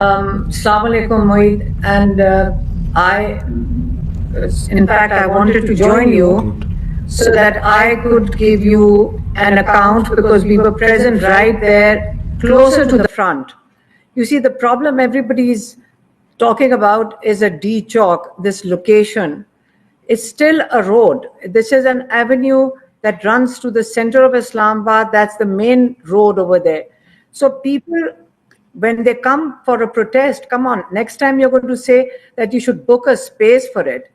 Assalamu alaikum, Moeed. And in fact, I wanted to join you so that I could give you an account because we were present right there, closer to the front. You see, the problem everybody's talking about is a D chalk, this location. It's still a road. This is an avenue that runs to the center of Islamabad. That's the main road over there. So people, when they come for a protest, come on, next time you're going to say that you should book a space for it.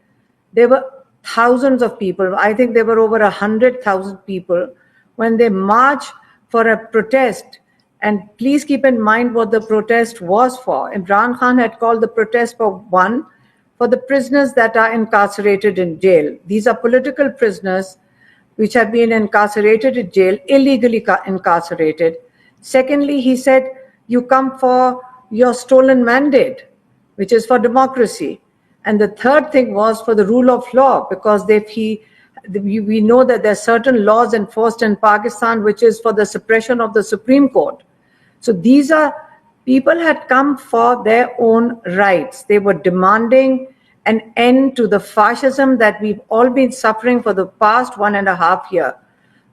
There were thousands of people. I think there were over 100,000 people when they marched for a protest. And please keep in mind what the protest was for. Imran Khan had called the protest for the prisoners that are incarcerated in jail. These are political prisoners which have been incarcerated in jail, illegally incarcerated. Secondly, he said, you come for your stolen mandate, which is for democracy. And the third thing was for the rule of law, because we know that there are certain laws enforced in Pakistan, which is for the suppression of the Supreme Court. So these are, people had come for their own rights. They were demanding an end to the fascism that we've all been suffering for the past 1.5 years.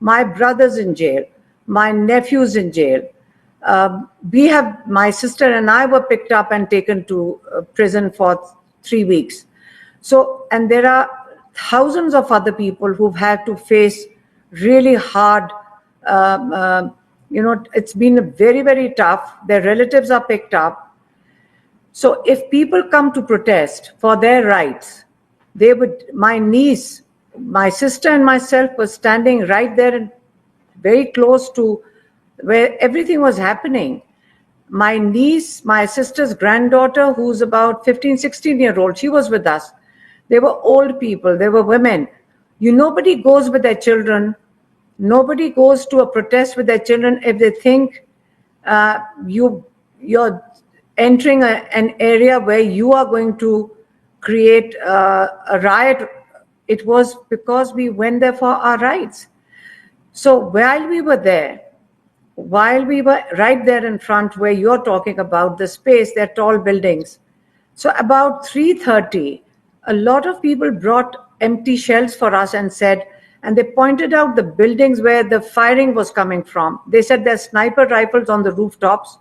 My brother's in jail, my nephew's in jail. My sister and I were picked up and taken to prison for 3 weeks. So, and there are thousands of other people who've had to face really hard, it's been very, very tough. Their relatives are picked up. So if people come to protest for their rights, my niece, my sister and myself were standing right there and very close to where everything was happening. My niece, my sister's granddaughter, who's about 15, 16-year-old, she was with us. They were old people, they were women. Nobody goes with their children. Nobody goes to a protest with their children if they think you're entering an area where you are going to create a riot. It was because we went there for our rights. So while we were right there in front where you're talking about the space, they're tall buildings. So about 3:30, a lot of people brought empty shells for us and they pointed out the buildings where the firing was coming from. They said there's sniper rifles on the rooftops.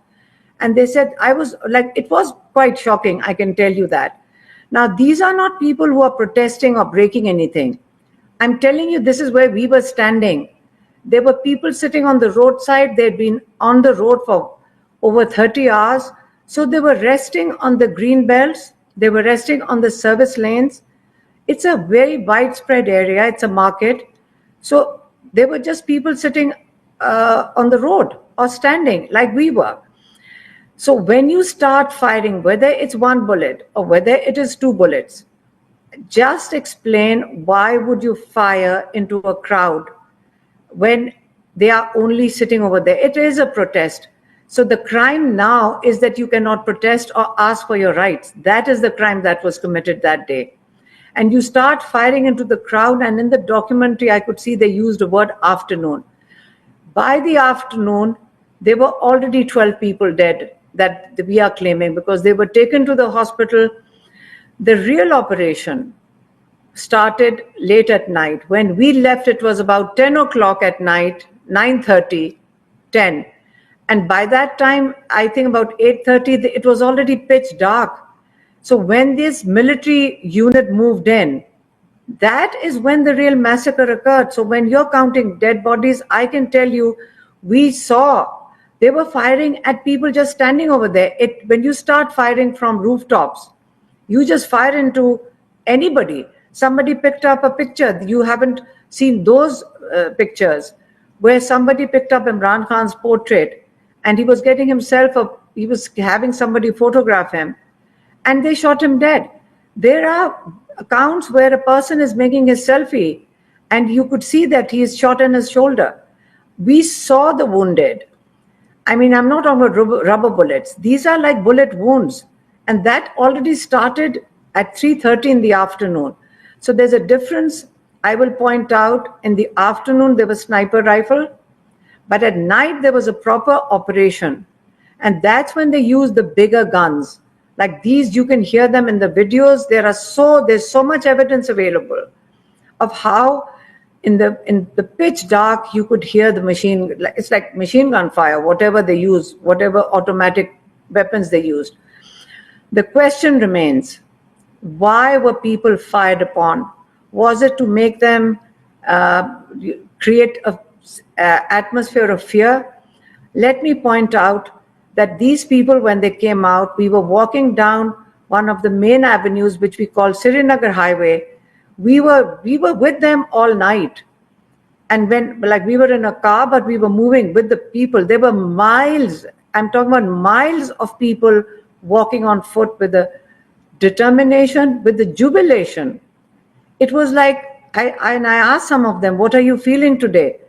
And they said, it was quite shocking, I can tell you that. Now, these are not people who are protesting or breaking anything. I'm telling you, this is where we were standing. There were people sitting on the roadside. They'd been on the road for over 30 hours. So they were resting on the green belts. They were resting on the service lanes. It's a very widespread area. It's a market. So there were just people sitting on the road or standing like we were. So when you start firing, whether it's one bullet or whether it is 2 bullets, just explain why would you fire into a crowd when they are only sitting over there. It is a protest. So the crime now is that you cannot protest or ask for your rights. That is the crime that was committed that day. And you start firing into the crowd, and in the documentary, I could see they used the word afternoon. By the afternoon, there were already 12 people dead that we are claiming because they were taken to the hospital. The real operation started late at night. When we left, it was about 10 o'clock at night, 9:30, 10. And by that time, I think about 8:30, it was already pitch dark. So when this military unit moved in, that is when the real massacre occurred. So when you're counting dead bodies, I can tell you, we saw they were firing at people just standing over there. When you start firing from rooftops, you just fire into anybody. Somebody picked up a picture. You haven't seen those pictures where somebody picked up Imran Khan's portrait and he was getting he was having somebody photograph him and they shot him dead. There are accounts where a person is making his selfie and you could see that he is shot in his shoulder. We saw the wounded. I mean, I'm not talking about rubber bullets. These are like bullet wounds. And that already started at 3:30 in the afternoon. So there's a difference. I will point out, in the afternoon, there was sniper rifle. But at night, there was a proper operation. And that's when they use the bigger guns. Like these, you can hear them in the videos. There's so much evidence available of how in the pitch dark you could hear the machine. It's like machine gun fire, whatever they use, whatever automatic weapons they used. The question remains, why were people fired upon? Was it to make them create an atmosphere of fear? Let me point out that these people, when they came out, we were walking down one of the main avenues, which we call Srinagar Highway. We were with them all night. And we were in a car, but we were moving with the people. There were miles, I'm talking about miles of people walking on foot with the determination, with the jubilation. It was like, I asked some of them, what are you feeling today?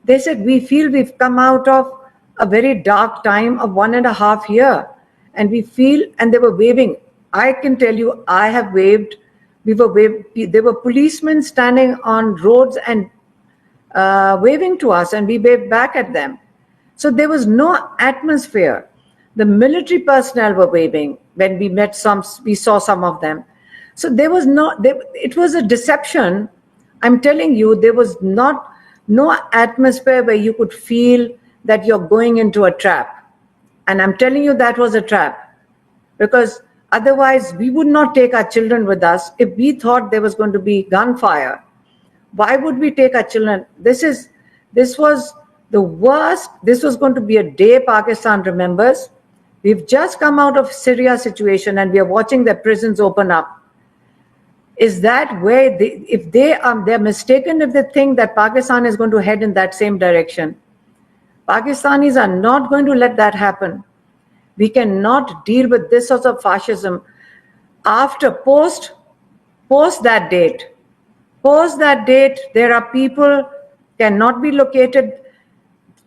They said, we feel we've come out of a very dark time of 1.5 years. And we feel, and they were waving. I can tell you, I have waved. There were policemen standing on roads and waving to us, and we waved back at them. So there was no atmosphere. The military personnel were waving when we saw some of them. So it was a deception. I'm telling you, there was no atmosphere where you could feel that you're going into a trap. And I'm telling you, that was a trap. Because otherwise, we would not take our children with us if we thought there was going to be gunfire. Why would we take our children? This was the worst. This was going to be a day Pakistan remembers. We've just come out of Syria situation and we are watching their prisons open up. Is that where they're mistaken if they think that Pakistan is going to head in that same direction? Pakistanis are not going to let that happen. We cannot deal with this sort of fascism post that date. Post that date, there are people cannot be located.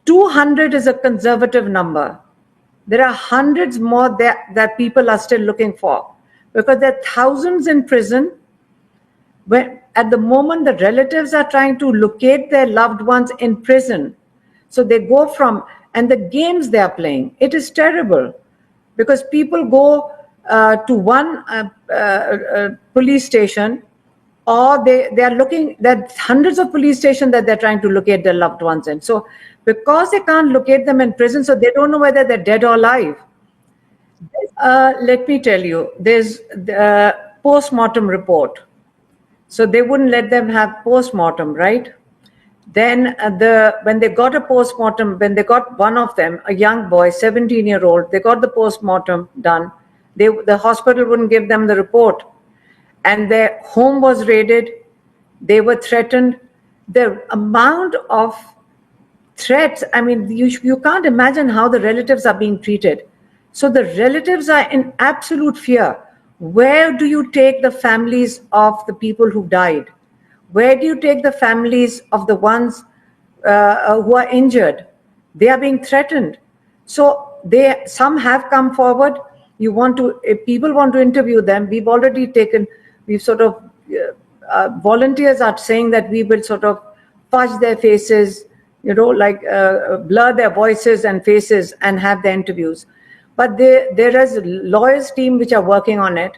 200 is a conservative number. There are hundreds more that people are still looking for, because there are thousands in prison. When at the moment the relatives are trying to locate their loved ones in prison, so they go from, and the games they are playing, it is terrible, because people go to one police station, or they are looking, there are hundreds of police stations that they're trying to locate their loved ones in. So because they can't locate them in prison, so they don't know whether they're dead or alive. Let me tell you, there's the post-mortem report. So they wouldn't let them have post-mortem, right? Then when they got a post-mortem, when they got one of them, a young boy, 17-year-old, they got the post-mortem done. The hospital wouldn't give them the report. And their home was raided. They were threatened. The amount of threats, I mean, you can't imagine how the relatives are being treated. So the relatives are in absolute fear. Where do you take the families of the people who died? Where do you take the families of the ones who are injured? They are being threatened. So some have come forward. If people want to interview them, volunteers are saying that we will sort of fudge their faces, blur their voices and faces and have the interviews. But there is a lawyers team which are working on it.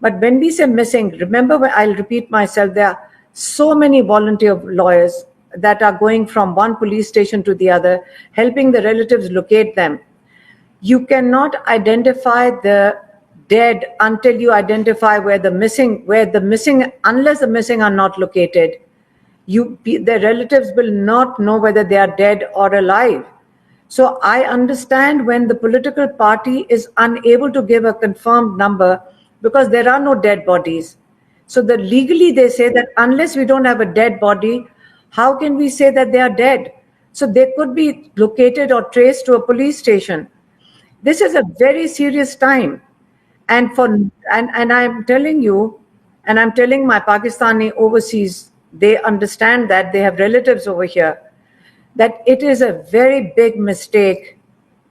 But when we say missing, remember, I'll repeat myself, there are so many volunteer lawyers that are going from one police station to the other, helping the relatives locate them. You cannot identify the dead until you identify unless the missing are not located. The relatives will not know whether they are dead or alive. So I understand when the political party is unable to give a confirmed number because there are no dead bodies. So legally they say that unless we don't have a dead body, how can we say that they are dead? So they could be located or traced to a police station. This is a very serious time. And I'm telling you, and I'm telling my Pakistani overseas, they understand that, they have relatives over here, that it is a very big mistake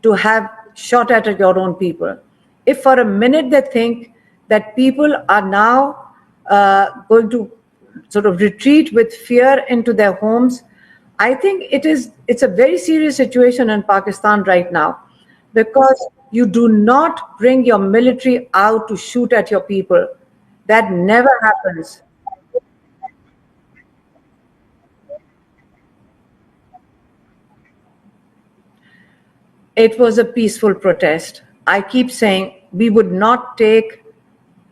to have shot at your own people. If for a minute they think that people are now going to sort of retreat with fear into their homes, I think it's a very serious situation in Pakistan right now. because you do not bring your military out to shoot at your people. That never happens. It was a peaceful protest. I keep saying we would not take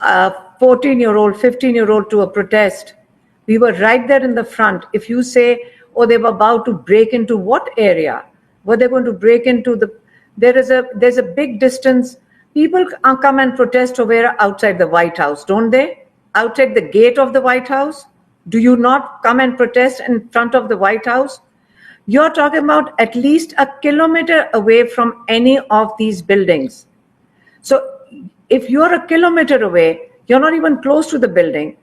a 14-year-old, 15-year-old to a protest. We were right there in the front. If you say, oh, they were about to break into what area? Were they going to break into the? There's a big distance. People come and protest over outside the White House, don't they? Outside the gate of the White House? Do you not come and protest in front of the White House? You're talking about at least a kilometer away from any of these buildings. So if you're a kilometer away, you're not even close to the building.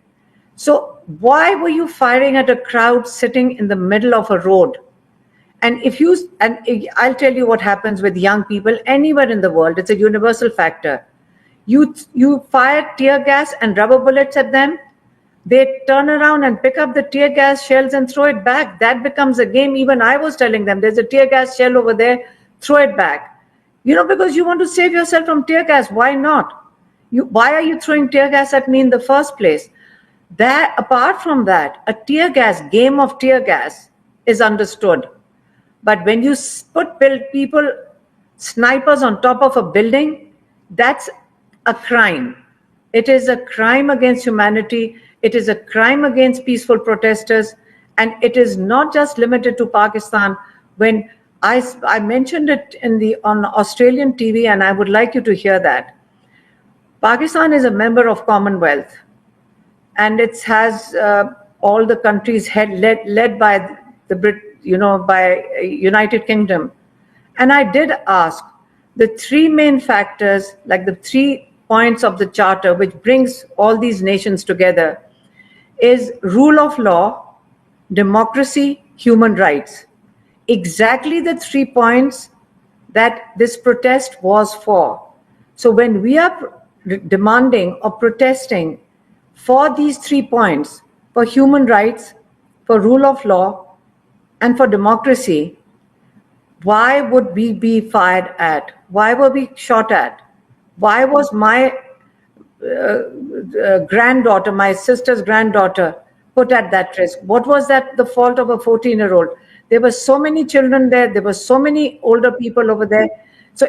So why were you firing at a crowd sitting in the middle of a road? And I'll tell you what happens with young people anywhere in the world. It's a universal factor. You fire tear gas and rubber bullets at them, they turn around and pick up the tear gas shells and throw it back. That becomes a game. Even I was telling them, there's a tear gas shell over there, throw it back. Because you want to save yourself from tear gas. Why not? Why are you throwing tear gas at me in the first place? Apart from that, a game of tear gas is understood. But when you put people, snipers on top of a building, that's a crime. It is a crime against humanity. It is a crime against peaceful protesters. And it is not just limited to Pakistan. When I mentioned it on Australian TV, and I would like you to hear that. Pakistan is a member of Commonwealth, and it has all the countries led by by United Kingdom. And I did ask the three main factors, like the 3 points of the charter, which brings all these nations together, is rule of law, democracy, human rights. Exactly the 3 points that this protest was for. So when we are demanding or protesting for these 3 points, for human rights, for rule of law, and for democracy, why would we be fired at? Why were we shot at? Why was my granddaughter, my sister's granddaughter, put at that risk? What was that the fault of a 14-year-old? There were so many children there. There were so many older people over there. So